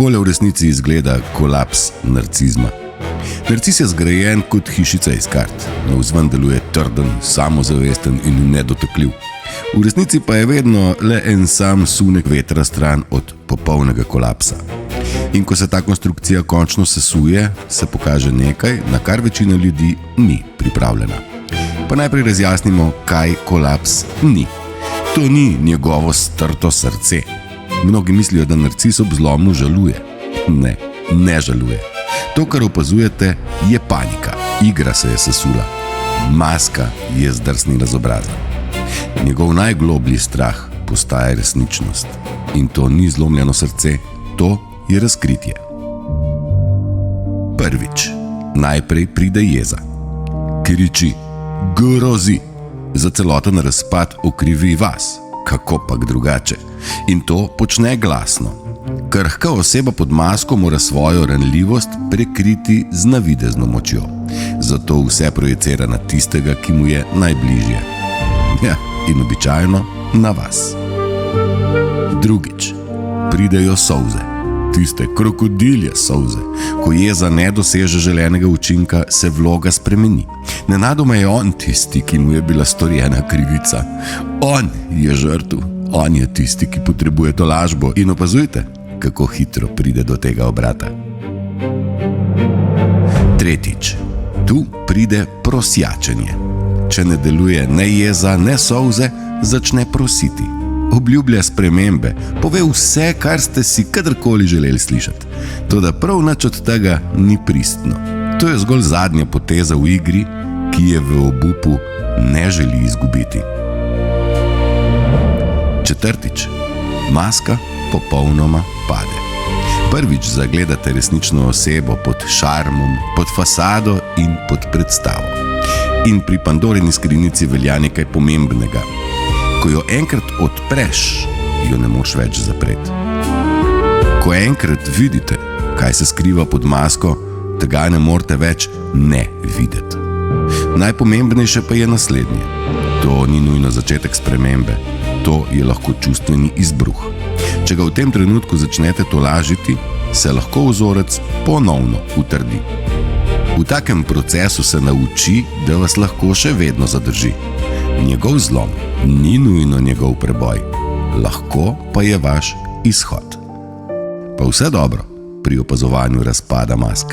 Takole v resnici izgleda kolaps narcizma. Narcis je zgrajen kot hišica iz kart, navzven deluje trden, samozavesten in nedotakljiv. V resnici pa je vedno le en sam sunek vetra stran od popolnega kolapsa. In ko se ta konstrukcija končno sesuje, se pokaže nekaj, na kar večina ljudi ni pripravljena. Pa najprej razjasnimo, kaj kolaps ni. To ni njegovo strto srce. Mnogi mislijo, da narcis ob zlomu žaluje. Ne žaluje. To, kar opazujete, je panika. Igra se je sesula. Maska je zdrsnila z obraza. Njegov najgloblji strah postaje resničnost. In to ni zlomljeno srce, to je razkritje. Prvič, najprej pride jeza. Kriči, grozi. Za celoten razpad okrivi vas, kakopak drugače. In to počne glasno. Krhka oseba pod masko mora svojo ranljivost prekriti z navidezno močjo. Zato vse projicira na tistega, ki mu je najbližje. Ja, in običajno na vas. Drugič, pridejo solze. Tiste krokodilje solze. Ko jeza ne doseže želenega učinka, se vloga spremeni. Nenadoma je on tisti, ki mu je bila storjena krivica. On je žrtev. On je tisti, ki potrebuje tolažbo. In opazujte, kako hitro pride do tega obrata. Tretjič, tu pride prosjačenje. Če ne deluje ne jeza, ne solze, začne prositi. Obljublja spremembe, pove vse, kar ste si kadarkoli želeli slišati. Toda prav nič od tega ni pristno. To je zgolj zadnja poteza v igri, ki je v obupu ne želi izgubiti. Četrtič, maska popolnoma pade. Prvič zagledate resnično osebo pod šarmom, pod fasado in pod predstavo. In pri Pandorini skrinjici velja nekaj pomembnega. Ko jo enkrat odpreš, jo ne moš več zapreti. Ko enkrat vidite, kaj se skriva pod masko, tega ne morete več ne videti. Najpomembnejše pa je naslednje. To ni nujno začetek spremembe, to je lahko čustveni izbruh. Če ga v tem trenutku začnete tolažiti, se lahko vzorec ponovno utrdi. V takem procesu se nauči, da vas lahko še vedno zadrži. Njegov zlom ni nujno njegov preboj, lahko pa je vaš izhod. Pa vse dobro pri opazovanju razpada mask.